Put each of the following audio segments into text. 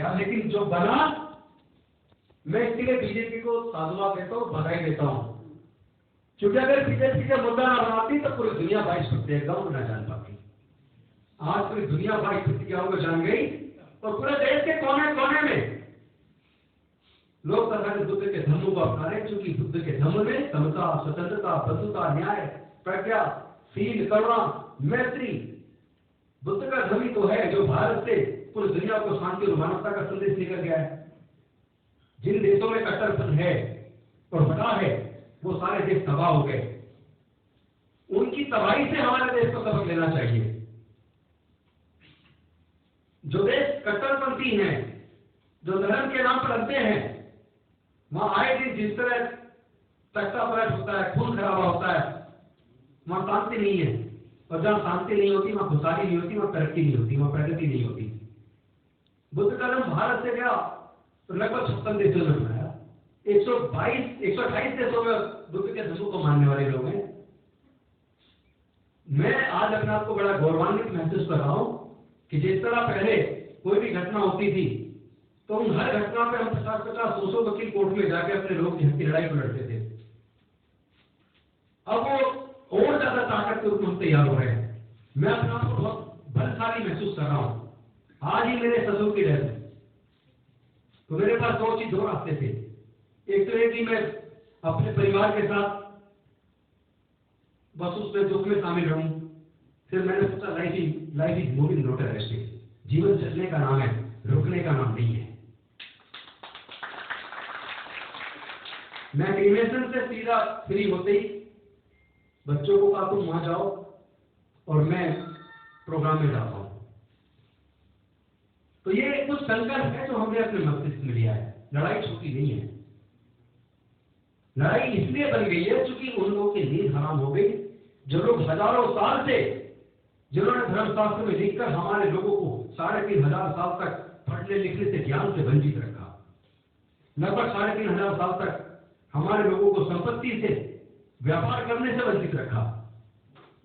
गया, लेकिन जो बना, मैं इसके लिए बीजेपी को साधुवाद देता हूँ, बधाई देता हूँ। क्योंकि अगर बीजेपी का मुद्दा ना बनाती तो पूरी दुनिया 22 गाँव में ना जान पाती। आज पूरी दुनिया 22 गाँव में जान गई और पूरे देश के कोने कोने में लोग तथागत बुद्ध के धम्म को अपना रहे, क्योंकि बुद्ध के धम्म में समता, स्वतंत्रता, बंधुता, न्याय, प्रज्ञा, शील, करुणा, मैत्री, बुद्ध का धर्म ही तो है जो भारत से पूरी दुनिया को शांति और मानवता का संदेश लेकर गया है। जिन देशों में कट्टरपन है और बड़ा है, वो सारे देश तबाह हो गए। उनकी तबाही से हमारे देश को सबक लेना चाहिए। जो देश कट्टरपंथी हैं, जो धर्म के नाम पर लड़ते हैं, वहां आए दिन जिस तरह तख्ता पलट होता है, खून खराबा होता है, वहां शांति नहीं है। और जहां शांति नहीं होती वहां खुशहाली नहीं होती, वहां तरक्की नहीं होती, वहां प्रगति नहीं होती। बुद्ध का धर्म भारत से गया तो लगभग 56 देशों में बनाया। 128 देशों में बुद्ध के धर्म को मानने वाले लोग हैं। मैं आज अपने आप को बड़ा गौरवान्वित महसूस कर रहा हूं कि जिस तरह पहले कोई भी घटना होती थी तो उन हर घटना पे हम 50-50, 100 वकील कोर्ट में जाके अपने लोग की लड़ाई को लड़ते थे। अब वो और ज्यादा ताकत के रूप में हम तैयार हो रहे हैं। मैं अपने आप को बहुत बलशाली महसूस कर रहा हूं। आज ही मेरे ससुर की डेथ है, तो मेरे पास दो रास्ते थे। एक तो ये कि मैं अपने परिवार के साथ बस उसमें दुख में शामिल रहूं। फिर मैंने सोचा life is moving not resting. जीवन चलने का नाम है, रुकने का नाम नहीं है। मैं क्रीमेशन से सीधा फ्री होते ही बच्चों को कहा तुम वहां जाओ और मैं प्रोग्राम में जाता हूं। तो ये कुछ संकल्प है जो हमने अपने मस्तिष्क में लिया है। लड़ाई छोटी नहीं है। लड़ाई इसलिए बन गई है क्योंकि उन लोगों की नींद हराम हो गई, जो लोग हजारों साल से, जिन्होंने धर्मशास्त्र में लिखकर हमारे लोगों को 3500 साल तक पढ़ने लिखने से, ज्ञान से वंचित रखा। लगभग 3500 साल तक हमारे लोगों को संपत्ति से, व्यापार करने से वंचित रखा।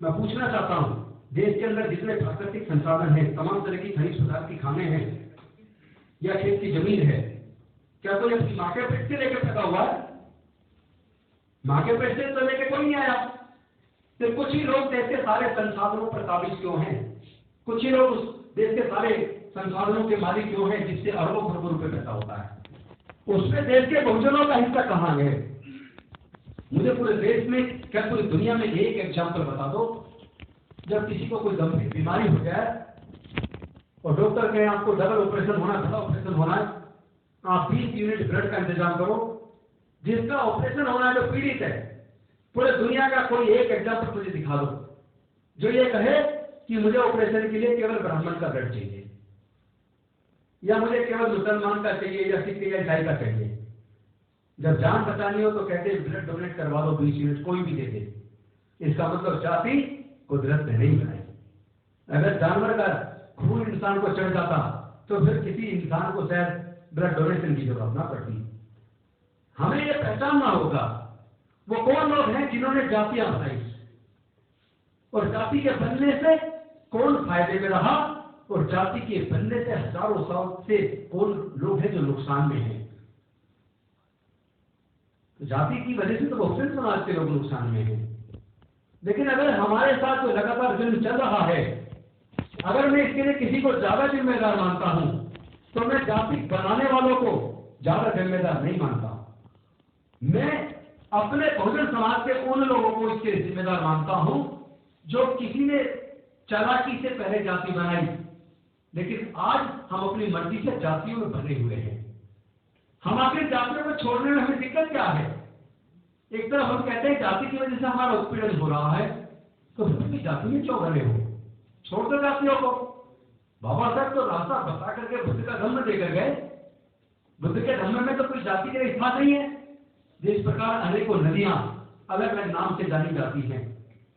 मैं पूछना चाहता हूं, देश के अंदर जितने प्राकृतिक संसाधन हैं, तमाम तरह की खनिज पदार्थ की खाने हैं या खेत की जमीन है, क्या कोई अपनी माँ के पेट से लेकर पैदा हुआ है? माँ के पेट से तो लेकर कोई नहीं आया। सिर्फ कुछ ही लोग देश के सारे संसाधनों पर काबिज क्यों हैं? कुछ ही लोग उस देश के सारे संसाधनों के मालिक क्यों हैं जिससे अरबों खरबों रुपए पैदा होता है? उसमें देश के बहुजनों का हिस्सा कहाँ है? मुझे पूरे देश में, क्या पूरी दुनिया में एक एग्जाम्पल बता दो जब किसी को कोई गंभीर बीमारी हो जाए और डॉक्टर कहे आपको डबल ऑपरेशन होना, बड़ा ऑपरेशन होना है, आप 20 यूनिट ब्लड का इंतजाम करो। जिसका ऑपरेशन होना है, जो पीड़ित है, पूरे दुनिया का कोई एक एग्जाम्पल मुझे दिखा दो जो ये कहे कि मुझे ऑपरेशन के लिए केवल ब्राह्मण का ब्लड चाहिए, या मुझे केवल मुसलमान का चाहिए, या सिख या ईसाई का चाहिए। जब जान बचानी हो तो कहते हैं ब्लड डोनेट करवा दो 20 यूनिट, कोई भी दे दे। इसका मतलब जाति कुदरत ने नहीं बनाई। अगर जानवर का खून इंसान को चढ़ जाता तो फिर किसी इंसान को शायद ब्लड डोनेशन की जरूरत ना पड़ती। हमें यह पहचानना होगा वो कौन लोग हैं जिन्होंने जातियां बनाई, और जाति के बनने से कौन फायदे में रहा, और जाति के बनने से हजारों साल से कौन लोग हैं जो नुकसान में हैं। तो जाति की वजह से तो बहुजन समाज के लोग नुकसान में हैं। लेकिन अगर हमारे साथ कोई लगातार जुल्म चल रहा है, अगर मैं इसके लिए किसी को ज्यादा जिम्मेदार मानता हूं, तो मैं जाति बनाने वालों को ज्यादा जिम्मेदार नहीं मानता। मैं अपने बहुजन समाज के उन लोगों को इसके लिए जिम्मेदार मानता हूं जो किसी ने चालाकी से पहले जाति बनाई, लेकिन आज हम अपनी मर्जी से जातियों में बने हुए हैं। हम आखिर जातियों को छोड़ने में हमें दिक्कत क्या है? एक तरफ हम कहते हैं जाति की वजह से हमारा उत्पीड़न हो रहा है, तो फिर भी जाति में क्यों बने हो? छोड़ दो जातियों को। बाबा साहब तो रास्ता बता करके बुद्ध का धम्म देकर गए। बुद्ध के धम्म में तो कोई जाति का स्थान नहीं है। जिस प्रकार अनेकों नदियां अलग अलग नाम से जानी जाती हैं,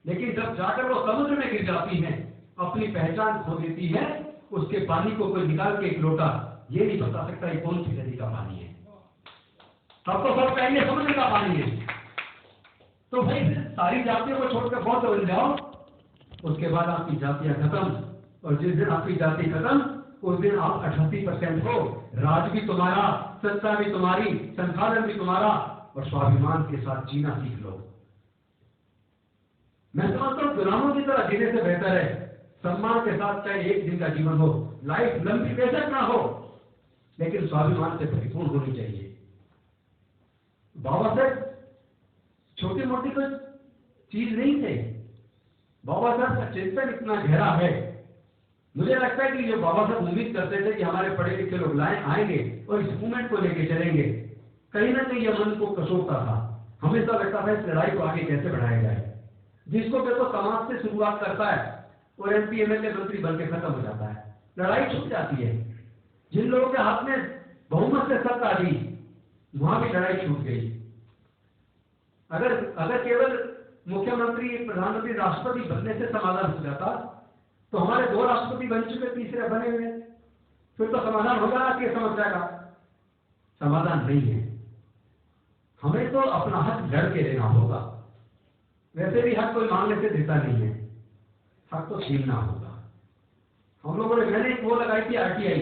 लेकिन जब जाकर वो समुद्र में गिर जाती हैं, अपनी पहचान खो देती है, उसके पानी को कोई निकाल के एक लोटा ये नहीं बता सकता ये कौन सी नदी का पानी है। तब तो सब कहेंगे समुद्र का पानी है। तो भाई सारी जातियों को छोड़कर बौद्ध बन जाओ, उसके बाद आपकी जातियां खत्म, और जिस दिन आपकी जाति खत्म उस दिन आप 88% हो। राज भी तुम्हारा, सत्ता भी तुम्हारी, संसाधन भी तुम्हारा, और स्वाभिमान के साथ जीना सीख लो। मैं समझता हूं गुलामों की तरह जीने से बेहतर है सम्मान के साथ चाहे एक दिन का जीवन हो, लाइफ लंबी बेशक ना हो, लेकिन स्वाभिमान से परिपूर्ण होनी चाहिए। बाबा साहब छोटी मोटी कोई चीज नहीं थे। बाबा साहब का चिंतन इतना गहरा है। मुझे लगता है कि जो बाबा साहब उम्मीद करते थे कि हमारे पढ़े लिखे लोग आएंगे और इस मूवमेंट को लेके चलेंगे, कहीं ना कहीं यह मन को कसोता था। हमेशा लगता था इस लड़ाई को आगे कैसे बढ़ाया जाए। जिसको देखो समाज से शुरुआत करता है और MP MLA मंत्री बनकर खत्म हो जाता है, लड़ाई छूट जाती है। जिन लोगों के हाथ में बहुमत से सत्ता दी, वहां भी लड़ाई छूट गई। अगर केवल मुख्यमंत्री, प्रधानमंत्री, राष्ट्रपति बनने से समाधान हो जाता, तो हमारे 2 राष्ट्रपति बन चुके, तीसरे बने हुए, फिर तो समाधान हो जाना चाहिए समस्या का। समाधान नहीं है। हमें तो अपना हक लड़ के लेना होगा। वैसे भी हक कोई मांगने से देता नहीं है, हक तो छीनना होगा। हम लोगों ने, मैंने एक वो लगाई थी RTI,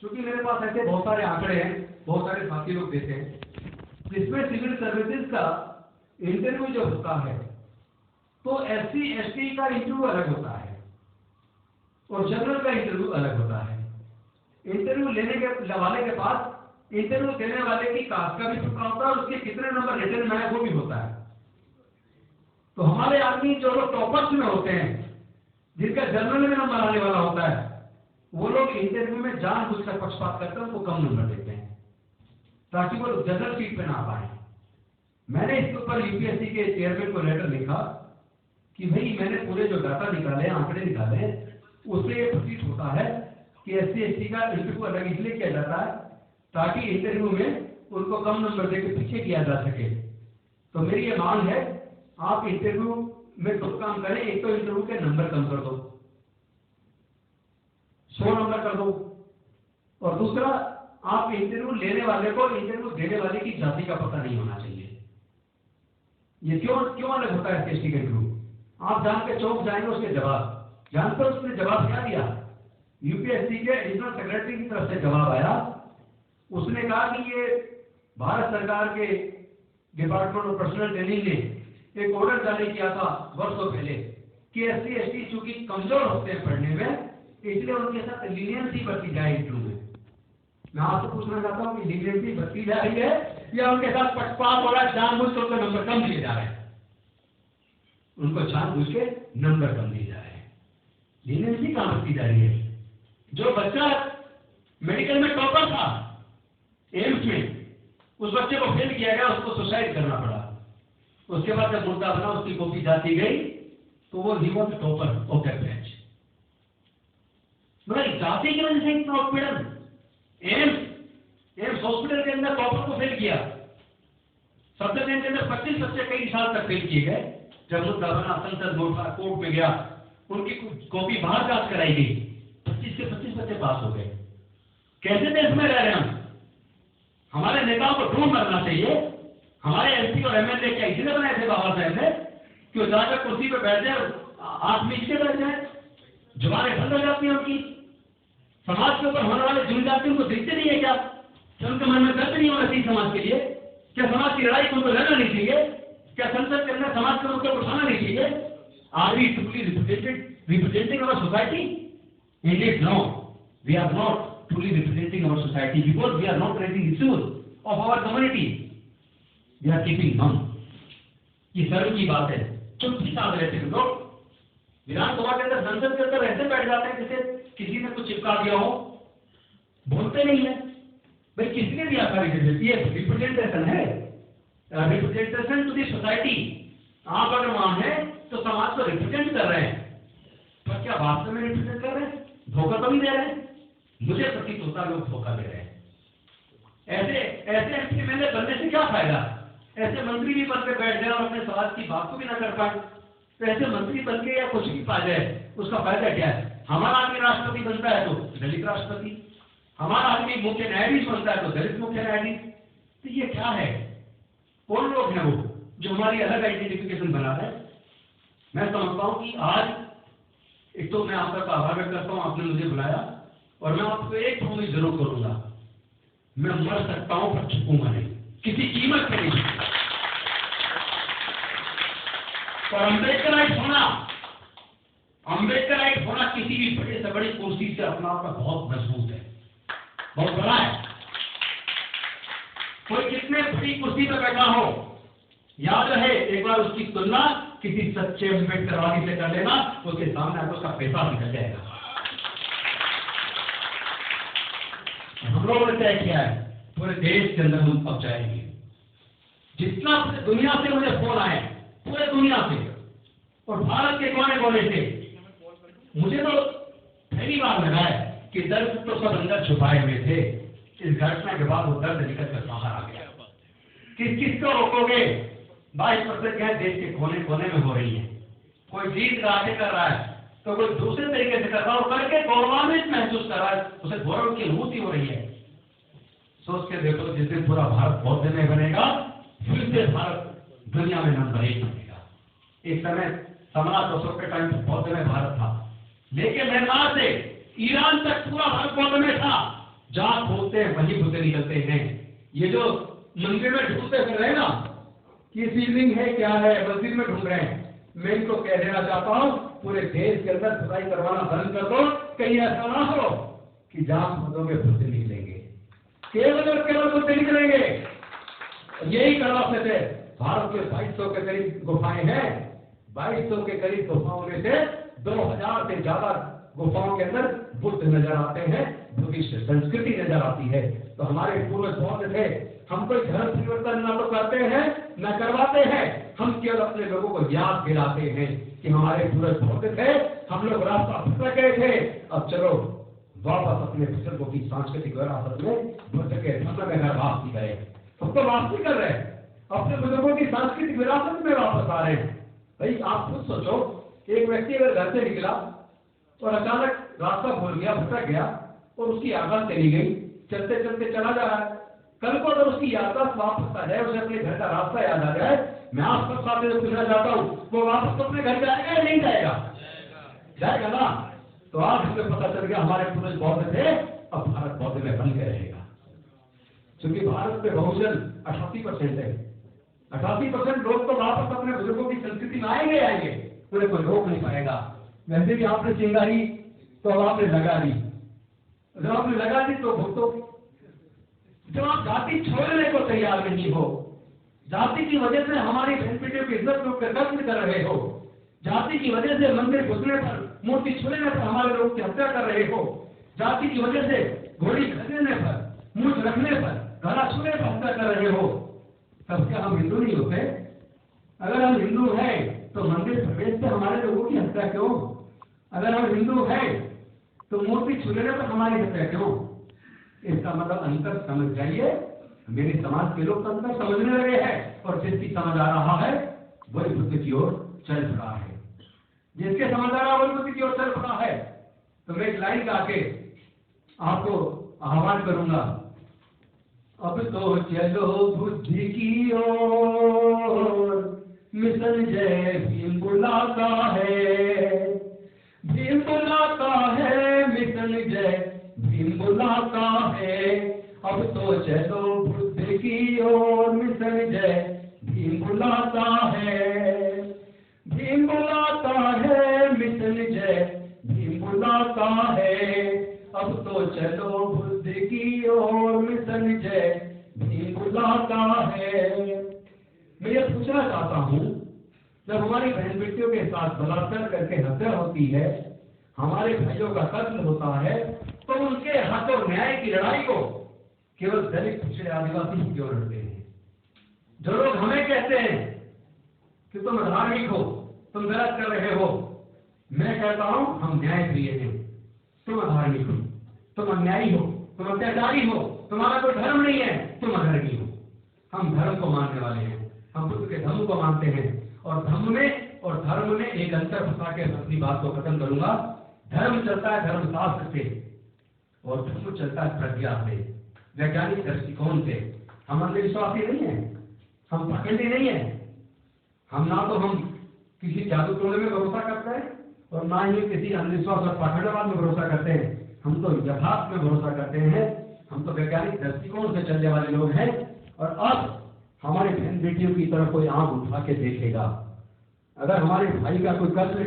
क्योंकि मेरे पास ऐसे बहुत सारे आंकड़े हैं, बहुत सारे साथी लोग देते हैं, जिसमें सिविल सर्विसेज का इंटरव्यू जो होता है तो SC ST का इंटरव्यू अलग होता है और जनरल का इंटरव्यू अलग होता है। इंटरव्यू लेने के वाले के पास इंटरव्यू देने वाले की कास्ट का भी टुकड़ा होता है और उसके कितने नंबर रिटर्न में है वो भी होता है। तो हमारे आदमी जो लोग टॉपर्स में होते हैं, जिनका जनरल में नंबर आने वाला होता है, वो लोग इंटरव्यू में जानबूझकर पक्षपात करते हैं, उनको कम नंबर देते हैं ताकि वो जनरल सीट पे ना पाए। मैंने इसके ऊपर UPSC के चेयरमैन को लेटर लिखा कि भाई मैंने पूरे जो डाटा निकाले, आंकड़े निकाले, उससे ये प्रतीत होता है कि SC ST का इंटरव्यू अलग इसलिए किया जाता है ताकि इंटरव्यू में उनको कम नंबर देकर पीछे किया जा सके। तो मेरी ये मांग है, आप इंटरव्यू में 2 काम करें। एक तो इंटरव्यू के नंबर कम कर दो, 100 नंबर कर दो, और दूसरा आप इंटरव्यू लेने वाले को इंटरव्यू देने वाले की जाति का पता नहीं होना चाहिए। ये क्यों अलग होता है SC का इंटरव्यू? आप जान के चौंक जाएंगे उसके जवाब। जानते हो उसने जवाब क्या दिया? UPSC के एडिशनल सेक्रेटरी की तरफ से जवाब आया। उसने कहा कि ये भारत सरकार के डिपार्टमेंट ऑफ पर्सनल ट्रेनिंग ने एक ऑर्डर जारी किया था वर्षों पहले कि SC ST चूंकि कमजोर होते हैं पढ़ने में, इसलिए उनके साथ लीनियंसी बरती जाए इंटरव्यू में। मैं आपसे पूछना चाहता हूँ कि लीनियंसी बरती जा रही है या उनके साथ पक्षपात हो रहा है, जानबूझ के उनके नंबर कम दिए जा रहे हैं? उनको जानबूझ के नंबर कम दिए जा रहे हैं। लीनियंसी कहां बरती जा रही है? जो बच्चा मेडिकल में टॉपर था एम्स में, उस बच्चे को फेल किया गया, उसको सुसाइड करना पड़ा। उसके बाद जब मुद्दा बना, उसकी कॉपी जाती गई, तो वो he was topper of that batch. मतलब जाति की वजह से इतना उत्पीड़न। एम्स हॉस्पिटल के अंदर टॉपर को फेल किया, सप्ताह के अंदर 25 बच्चे कई साल तक फेल किए गए। जब मुद्दा बना, संसद कोर्ट में गया, उनकी कॉपी बाहर जांच कराई गई, 25 के 25 बच्चे पास हो गए। कैसे देश में रह रहे हैं हम? हमारे नेताओं को ढूंढ करना चाहिए। हमारे MP और MLA क्या इसलिए बनाए थे बाबा साहब ने कि वो जाकर कुर्सी पे बैठ जाए, आंख मीच के बैठ जाए, जुबानें बंद हो जाती हैं उनकी। समाज के ऊपर होने वाले जुल्म जाति उनको दिखते नहीं है क्या? क्या उनके मन में दर्द नहीं होना चाहिए समाज के लिए? क्या समाज की लड़ाई को उनको लड़ना नहीं चाहिए? क्या संसद के अंदर समाज के मुद्दे को उठाना नहीं चाहिए? Are we truly representing our society? Indeed, no. We are not truly representing our society because we are not raising issues of our community. We are keeping mum. ये शर्म की बात है। चुप्पी साध रहते हैं लोग। विधानसभा के अंदर, संसद के अंदर ऐसे बैठ जाते हैं जैसे किसी ने कुछ चिपका दिया हो, बोलते नहीं है। भाई किसने दिया था रिप्रेजेंटेशन है, रिप्रेजेंटेशन टू दी सोसाइटी। आप अगर वहां हैं तो समाज को रिप्रेजेंट कर रहे हैं, पर क्या वास्तव में रिप्रेजेंट कर रहे हैं? धोखा तो नहीं दे रहे हैं? मुझे प्रतीत होता है लोग धोखा दे रहे हैं। ऐसे MP MLA बनने से क्या फायदा? ऐसे मंत्री भी बनकर बैठ जाए और अपने समाज की बात को भी ना कर पाए, तो ऐसे मंत्री बन के या कुछ भी पा जाए, उसका फायदा क्या है? हमारा आदमी राष्ट्रपति बनता है तो दलित राष्ट्रपति, हमारा आदमी मुख्य न्यायाधीश बनता है तो दलित मुख्य न्यायाधीश। तो ये क्या है? कौन लोग हैं वो जो हमारी अलग आइडेंटिफिकेशन बना रहे हैं? मैं समझता हूं कि आज एक तो मैं आपका आभार व्यक्त करता हूं, आपने मुझे बुलाया, और मैं आपको एक प्रॉमिस जरूर करूंगा, मैं मर सकता हूं पर झुकूंगा नहीं, किसी कीमत पर नहीं झुकूंगा। और अम्बेडकराइट होना किसी भी बड़े से बड़ी कुर्सी से अपना आपका बहुत मजबूत है, बहुत बड़ा है। कोई कितने बड़ी कुर्सी पर बैठा हो, याद रहे एक बार उसकी तुलना किसी सच्चे अम्बेडकरवादी से कर लेना, उसके सामने आपको उसका पैसा निकल जाएगा। हम लोगों ने तय किया है पूरे देश के अंदर हम अब जाएंगे। जितना पूरे दुनिया से मुझे फोन आए, पूरे दुनिया से और भारत के कोने कोने से, मुझे तो पहली बार लगा है कि दर्द तो सब अंदर छुपाए हुए थे, इस घटना के बाद वो दर्द निकल कर बाहर आ गया। किस को रोकोगे? 22% क्या देश के कोने कोने में हो रही है। कोई जीत का आगे कर रहा है तो कोई दूसरे तरीके से कर रहा है, करके गौरवान्वित महसूस कर रहा है, उसे गौरव की अनुभूति हो रही है। सोच के देखो, जिस दिन पूरा भारत बौद्ध में बनेगा, फिर से भारत दुनिया में नंबर 1 बनेगा। एक समय सम्राट अशोक के टाइम पे बौद्ध में भारत था, लेकिन म्यांमार से ईरान तक पूरा भारत बौद्ध में था। जहां खोलते हैं वहीं बुद्ध निकलते हैं। ये जो मंदिर में ढूंढते फिर रहे ना कि शिवलिंग है क्या है, मस्जिद में ढूंढ रहे हैं, मैं इनको कह देना चाहता हूं, पूरे देश के अंदर खुदाई करवाना बंद कर दो। कहीं ऐसा ना हो कि जहां खोदोगे बुद्ध निकलेंगे, केवल और केवल बुद्ध निकलेंगे। यही करवाते थे। भारत में 2200 के करीब गुफाएं हैं। 2200 के करीब गुफाओं में से 2000 से ज्यादा गुफाओं के अंदर बुद्ध नजर आते हैं, बुद्धिस्ट संस्कृति नजर आती है। तो हमारे पूर्वज बौद्ध थे। हम कोई धर्म परिवर्तन न तो करते हैं न करवाते हैं, हम केवल अपने लोगों को याद दिलाते हैं कि हमारे पूर्वज बौद्ध थे, हम लोग रास्ता भटक गए थे। अब चलो वापस अपने बुजुर्गों की सांस्कृतिक विरासत में बुद्ध के धर्म में वापसी करें। हम तो वापसी कर रहे हैं, अपने बुजुर्गों की सांस्कृतिक विरासत में वापस आ रहे हैं। भाई आप खुद सोचो, एक व्यक्ति अगर घर से निकला और अचानक रास्ता भूल गया, भटक गया और उसकी याददाश्त चली गई, चलते चलते चला जा रहा है। कल को अगर उसकी याददाश्त वापस आ जाए, उसे अपने घर का रास्ता याद आ जाए, मैं आप सब साथियों से पूछना चाहता हूँ, वो वापस तो अपने घर जाएगा या नहीं जाएगा? जाएगा ना। तो आज हमें पता चल गया हमारे पूर्वज बौद्ध थे, अब भारत बौद्ध में बन के रहेगा। क्योंकि भारत में बहुजन 88% है। 88% लोग तो वापस अपने बुजुर्गों की संस्कृति में आएंगे आएंगे, उन्हें कोई रोक नहीं पाएगा। वैसे भी आपने चिंगारी तो अब आपने लगा दी, जब आपने लगा दी तो भुगतो। जब आप जाति छोड़ने को तैयार नहीं हो, जाति की वजह से हमारी बहन बेटियों की इज्जत को कत्ल कर रहे हो, जाति की वजह से मंदिर घुसने पर, मूर्ति छूने पर हमारे लोगों की हत्या कर रहे हो, जाति की वजह से घोड़ी खरीदने पर, मूछ रखने पर, गला छूने पर हत्या कर रहे हो, तब क्या हम हिंदू नहीं होते? अगर हम हिंदू हैं तो मंदिर प्रवेश से हमारे लोगों की हत्या क्यों? अगर हम हिंदू हैं तो मूर्ति छूने पर हमारी हत्या क्यों? इसका मतलब अंतर समझ जाइए। मेरे समाज के लोग अंतर समझने लगे हैं और जिसकी समझ आ रहा है वही बुद्ध की ओर चल पड़ा है। जिसके समझ आ रहा है वही बुद्ध की ओर चल पड़ा है। तो मैं एक लाइन गा के आपको आह्वान करूंगा, अब तो चलो बुद्धि की ओर, मिशन जय भीम बुलाता है, भीम बुलाता है, मिशन जय भीम बुलाता है। अब तो चलो बुद्ध की ओर, मिशन जय भीम बुलाता है, भीम बुलाता है, मिशन जय भीम बुलाता है। अब तो चलो बुद्ध की ओर, मिशन जय भीम बुलाता है। मैं ये पूछना चाहता हूँ, जब हमारी बहन बेटियों के साथ बलात्कार करके हत्या होती है, हमारे भाइयों का कत्ल होता है, तो उनके हक और न्याय की लड़ाई को केवल दलित पिछड़े आदिवासी ही क्यों लड़ते हैं? जो लोग हमें कहते हैं कि तुम धार्मिक हो, तुम गलत कर रहे हो, मैं कहता हूं हम न्याय प्रिय हैं। तुम अधार्मिक हो, तुम अन्यायी हो, तुम अत्याचारी हो, तुम्हारा कोई धर्म नहीं है, तुम अधर्मी हो। हम धर्म को मानने वाले हैं, हम बुद्ध के धर्म को मानते हैं। और धर्म में एक अंतर फंसा के अपनी बात को खत्म करूंगा। धर्म चलता है धर्मशास्त्र से और धर्म चलता है प्रज्ञा से, वैज्ञानिक दृष्टिकोण से। हम अंधविश्वासी नहीं है, हम पाखंडी नहीं है। हम किसी जादू टोने में भरोसा करते हैं और ना ही किसी अंधविश्वास और पाखंडवाद में भरोसा करते हैं। हम तो यथार्थ में भरोसा करते हैं, हम तो वैज्ञानिक दृष्टिकोण से चलने वाले लोग हैं। और अब हमारे बहन बेटियों की तरफ कोई आंख उठा के देखेगा, अगर हमारे भाई का कोई कष्ट